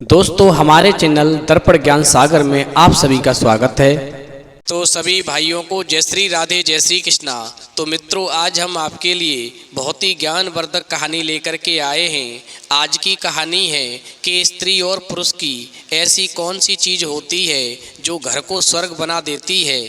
दोस्तों हमारे चैनल दर्पण ज्ञान सागर में आप सभी का स्वागत है। तो सभी भाइयों को जय श्री राधे जय श्री कृष्णा। तो मित्रों, आज हम आपके लिए बहुत ही ज्ञानवर्धक कहानी लेकर के आए हैं। आज की कहानी है कि स्त्री और पुरुष की ऐसी कौन सी चीज़ होती है जो घर को स्वर्ग बना देती है।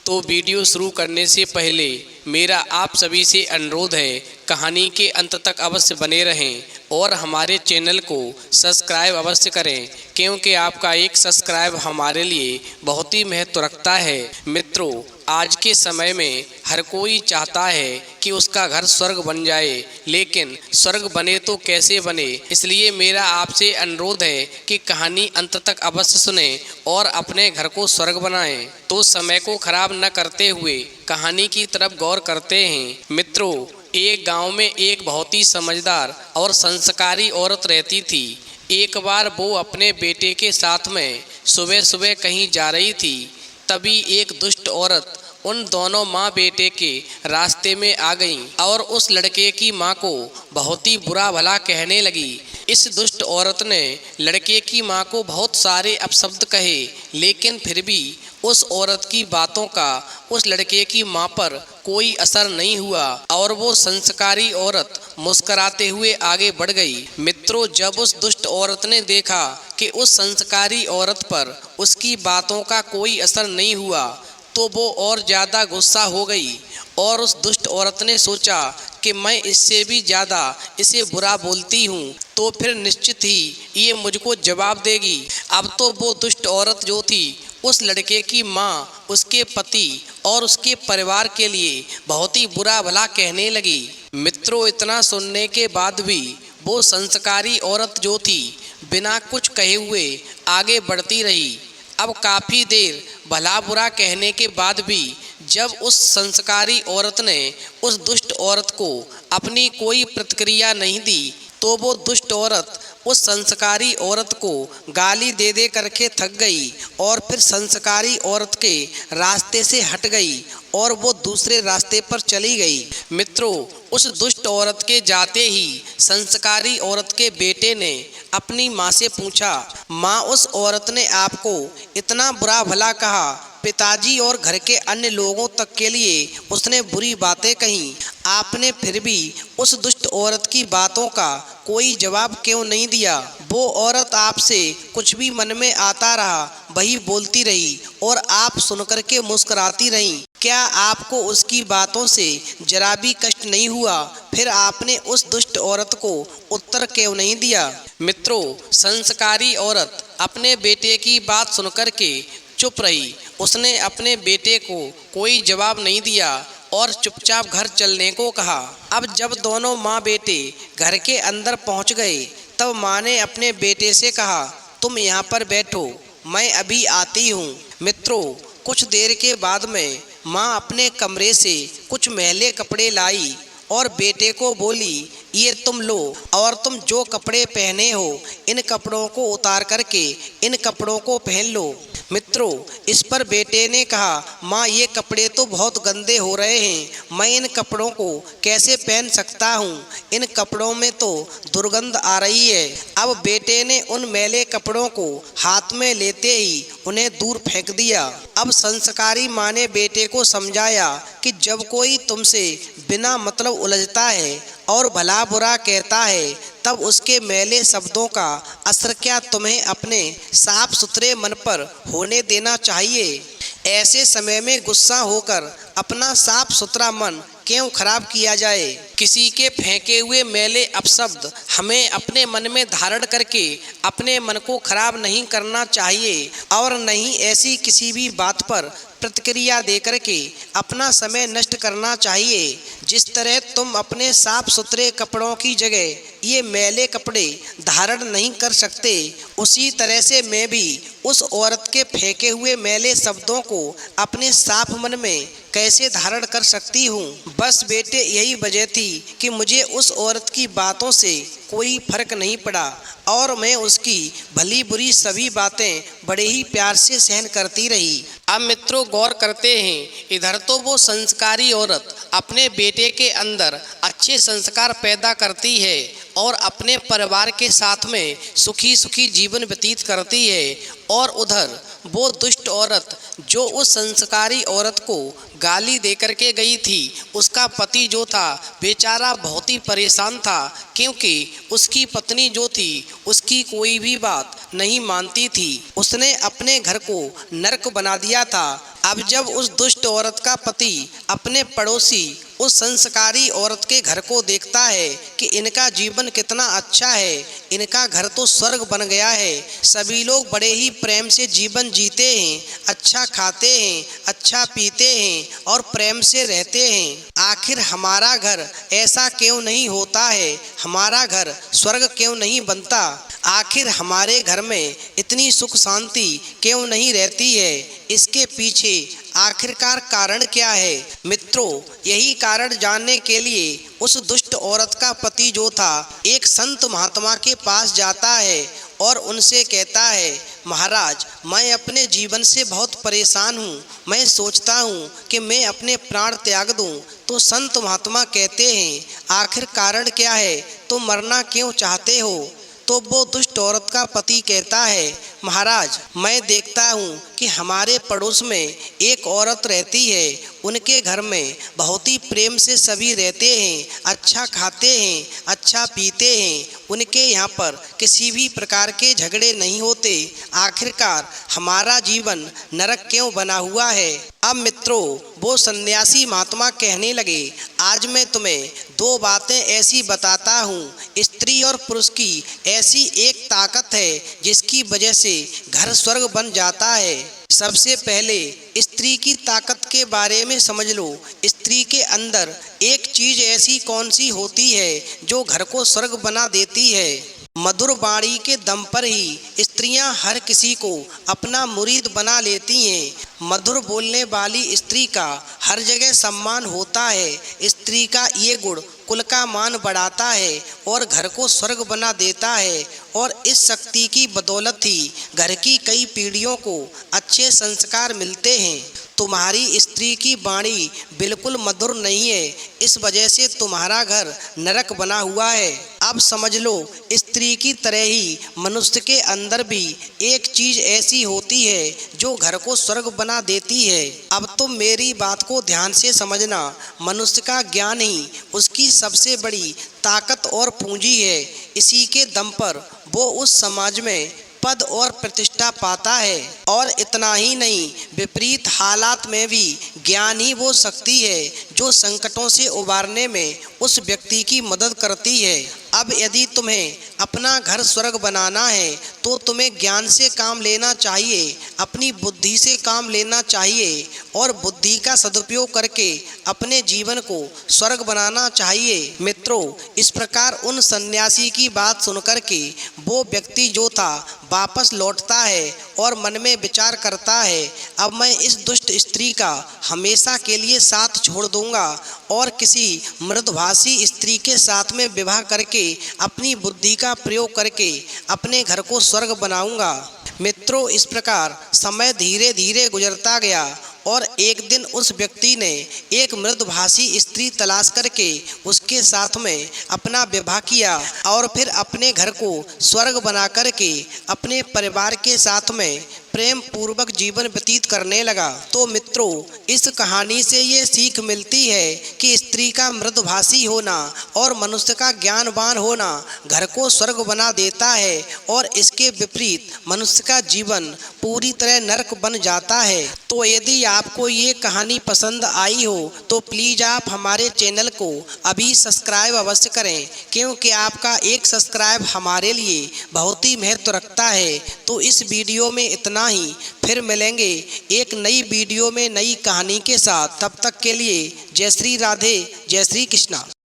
तो वीडियो शुरू करने से पहले मेरा आप सभी से अनुरोध है, कहानी के अंत तक अवश्य बने रहें और हमारे चैनल को सब्सक्राइब अवश्य करें, क्योंकि आपका एक सब्सक्राइब हमारे लिए बहुत ही महत्व रखता है। मित्रों, आज के समय में हर कोई चाहता है कि उसका घर स्वर्ग बन जाए, लेकिन स्वर्ग बने तो कैसे बने। इसलिए मेरा आपसे अनुरोध है कि कहानी अंत तक अवश्य सुने और अपने घर को स्वर्ग बनाएं। तो समय को खराब न करते हुए कहानी की तरफ गौर करते हैं। मित्रों, एक गांव में एक बहुत ही समझदार और संस्कारी औरत रहती थी। एक बार वो अपने बेटे के साथ में सुबह सुबह कहीं जा रही थी। तभी एक दुष्ट औरत उन दोनों माँ बेटे के रास्ते में आ गई और उस लड़के की माँ को बहुत ही बुरा भला कहने लगी। इस दुष्ट औरत ने लड़के की माँ को बहुत सारे अपशब्द कहे, लेकिन फिर भी उस औरत की बातों का उस लड़के की माँ पर कोई असर नहीं हुआ और वो संस्कारी औरत मुस्कुराते हुए आगे बढ़ गई। मित्रों, जब उस दुष्ट औरत ने देखा कि उस संस्कारी औरत पर उसकी बातों का कोई असर नहीं हुआ, तो वो और ज़्यादा गुस्सा हो गई और उस दुष्ट औरत ने सोचा कि मैं इससे भी ज़्यादा इसे बुरा बोलती हूँ तो फिर निश्चित ही ये मुझको जवाब देगी। अब तो वो दुष्ट औरत जो थी उस लड़के की माँ, उसके पति और उसके परिवार के लिए बहुत ही बुरा भला कहने लगी। मित्रों, इतना सुनने के बाद भी वो संस्कारी औरत जो थी बिना कुछ कहे हुए आगे बढ़ती रही। अब काफ़ी देर भला बुरा कहने के बाद भी जब उस संस्कारी औरत ने उस दुष्ट औरत को अपनी कोई प्रतिक्रिया नहीं दी, तो वो दुष्ट औरत उस संस्कारी औरत को गाली दे दे करके थक गई और फिर संस्कारी औरत के रास्ते से हट गई और वो दूसरे रास्ते पर चली गई। मित्रों, उस दुष्ट औरत के जाते ही संस्कारी औरत के बेटे ने अपनी माँ से पूछा, माँ, उस औरत ने आपको इतना बुरा भला कहा, पिताजी और घर के अन्य लोगों तक के लिए उसने बुरी बातें कहीं, आपने फिर भी उस दुष्ट औरत की बातों का कोई जवाब क्यों नहीं दिया। वो औरत आपसे कुछ भी मन में आता रहा वही बोलती रही और आप सुनकर के मुस्कुराती रहीं। क्या आपको उसकी बातों से जरा भी कष्ट नहीं हुआ? फिर आपने उस दुष्ट औरत को उत्तर क्यों नहीं दिया? मित्रों, संस्कारी औरत अपने बेटे की बात सुनकर के चुप रही। उसने अपने बेटे को कोई जवाब नहीं दिया और चुपचाप घर चलने को कहा। अब जब दोनों माँ बेटे घर के अंदर पहुँच गए, तब माँ ने अपने बेटे से कहा, तुम यहाँ पर बैठो, मैं अभी आती हूँ। मित्रों, कुछ देर के बाद में माँ अपने कमरे से कुछ मैले कपड़े लाई और बेटे को बोली, ये तुम लो और तुम जो कपड़े पहने हो इन कपड़ों को उतार करके इन कपड़ों को पहन लो। मित्रों, इस पर बेटे ने कहा, माँ, ये कपड़े तो बहुत गंदे हो रहे हैं, मैं इन कपड़ों को कैसे पहन सकता हूँ, इन कपड़ों में तो दुर्गंध आ रही है। अब बेटे ने उन मैले कपड़ों को हाथ में लेते ही उन्हें दूर फेंक दिया। अब संस्कारी माँ ने बेटे को समझाया कि जब कोई तुमसे बिना मतलब उलझता है और भला बुरा कहता है, तब उसके मैले शब्दों का असर क्या तुम्हें अपने साफ सुथरे मन पर होने देना चाहिए। ऐसे समय में गुस्सा होकर अपना साफ सुथरा मन क्यों खराब किया जाए। किसी के फेंके हुए मैले अपशब्द हमें अपने मन में धारण करके अपने मन को खराब नहीं करना चाहिए और नहीं ऐसी किसी भी बात पर प्रतिक्रिया देकर के अपना समय नष्ट करना चाहिए। जिस तरह तुम अपने साफ सुथरे कपड़ों की जगह ये मैले कपड़े धारण नहीं कर सकते, उसी तरह से मैं भी उस औरत के फेंके हुए मैले शब्दों को अपने साफ मन में कैसे धारण कर सकती हूँ। बस बेटे, यही वजह थी कि मुझे उस औरत की बातों से कोई फर्क नहीं पड़ा और मैं उसकी भली बुरी सभी बातें बड़े ही प्यार से सहन करती रही। अब मित्रों, गौर करते हैं, इधर तो वो संस्कारी औरत अपने बेटे के अंदर अच्छे संस्कार पैदा करती है और अपने परिवार के साथ में सुखी सुखी जीवन व्यतीत करती है, और उधर वो दुष्ट औरत जो उस संस्कारी औरत को गाली दे करके गई थी, उसका पति जो था बेचारा बहुत ही परेशान था, क्योंकि उसकी पत्नी जो थी उसकी कोई भी बात नहीं मानती थी। उसने अपने घर को नरक बना दिया था। अब जब उस दुष्ट औरत का पति अपने पड़ोसी उस संस्कारी औरत के घर को देखता है कि इनका जीवन कितना अच्छा है, इनका घर तो स्वर्ग बन गया है, सभी लोग बड़े ही प्रेम से जीवन जीते हैं, अच्छा खाते हैं, अच्छा पीते हैं और प्रेम से रहते हैं, आखिर हमारा घर ऐसा क्यों नहीं होता है, हमारा घर स्वर्ग क्यों नहीं बनता, आखिर हमारे घर में इतनी सुख शांति क्यों नहीं रहती है, इसके पीछे आखिरकार कारण क्या है। मित्रों, यही कारण जानने के लिए उस दुष्ट औरत का पति जो था एक संत महात्मा के पास जाता है और उनसे कहता है, महाराज, मैं अपने जीवन से बहुत परेशान हूँ, मैं सोचता हूँ कि मैं अपने प्राण त्याग दूँ। तो संत महात्मा कहते हैं, आखिर कारण क्या है, तुम मरना क्यों चाहते हो। तो वो दुष्ट औरत का पति कहता है, महाराज, मैं देखता हूँ कि हमारे पड़ोस में एक औरत रहती है, उनके घर में बहुत ही प्रेम से सभी रहते हैं, अच्छा खाते हैं, अच्छा पीते हैं, उनके यहाँ पर किसी भी प्रकार के झगड़े नहीं होते, आखिरकार हमारा जीवन नरक क्यों बना हुआ है। अब मित्रों, वो सन्यासी महात्मा कहने लगे, आज मैं तुम्हें दो बातें ऐसी बताता हूँ, स्त्री और पुरुष की ऐसी एक ताकत है जिसकी वजह से घर स्वर्ग बन जाता है। सबसे पहले स्त्री की ताकत के बारे में समझ लो। स्त्री के अंदर एक चीज ऐसी कौन सी होती है जो घर को स्वर्ग बना देती है। मधुर वाणी के दम पर ही स्त्रियां हर किसी को अपना मुरीद बना लेती हैं। मधुर बोलने वाली स्त्री का हर जगह सम्मान होता है। स्त्री का ये गुण कुल का मान बढ़ाता है और घर को स्वर्ग बना देता है, और इस शक्ति की बदौलत ही घर की कई पीढ़ियों को अच्छे संस्कार मिलते हैं। तुम्हारी स्त्री की वाणी बिल्कुल मधुर नहीं है, इस वजह से तुम्हारा घर नरक बना हुआ है। अब समझ लो, स्त्री की तरह ही मनुष्य के अंदर भी एक चीज ऐसी होती है जो घर को स्वर्ग बना देती है। अब तुम मेरी बात को ध्यान से समझना। मनुष्य का ज्ञान ही उसकी सबसे बड़ी ताकत और पूंजी है। इसी के दम पर वो उस समाज में पद और प्रतिष्ठा पाता है, और इतना ही नहीं, विपरीत हालात में भी ज्ञान ही वो शक्ति है जो संकटों से उबारने में उस व्यक्ति की मदद करती है। अब यदि तुम्हें अपना घर स्वर्ग बनाना है तो तुम्हें ज्ञान से काम लेना चाहिए, अपनी बुद्धि से काम लेना चाहिए, और बुद्धि का सदुपयोग करके अपने जीवन को स्वर्ग बनाना चाहिए। मित्रों, इस प्रकार उन सन्यासी की बात सुनकर के वो व्यक्ति जो था वापस लौटता है और मन में विचार करता है, अब मैं इस दुष्ट स्त्री का हमेशा के लिए साथ छोड़ दूंगा और किसी मृदभाषी स्त्री के साथ में विवाह करके अपनी बुद्धि का प्रयोग करके अपने घर को स्वर्ग बनाऊंगा। मित्रों, इस प्रकार समय धीरे धीरे गुजरता गया और एक दिन उस व्यक्ति ने एक मृदभाषी स्त्री तलाश करके उसके साथ में अपना विवाह किया और फिर अपने घर को स्वर्ग बना करके अपने परिवार के साथ में प्रेम पूर्वक जीवन व्यतीत करने लगा। तो मित्रों, इस कहानी से ये सीख मिलती है कि स्त्री का मृदभाषी होना और मनुष्य का ज्ञानवान होना घर को स्वर्ग बना देता है, और इसके विपरीत मनुष्य का जीवन पूरी तरह नरक बन जाता है। तो यदि आपको ये कहानी पसंद आई हो तो प्लीज़ आप हमारे चैनल को अभी सब्सक्राइब अवश्य करें, क्योंकि आपका एक सब्सक्राइब हमारे लिए बहुत ही महत्व रखता है। तो इस वीडियो में इतना ही, फिर मिलेंगे एक नई वीडियो में नई कहानी के साथ। तब तक के लिए जय श्री राधे, जय श्री कृष्णा।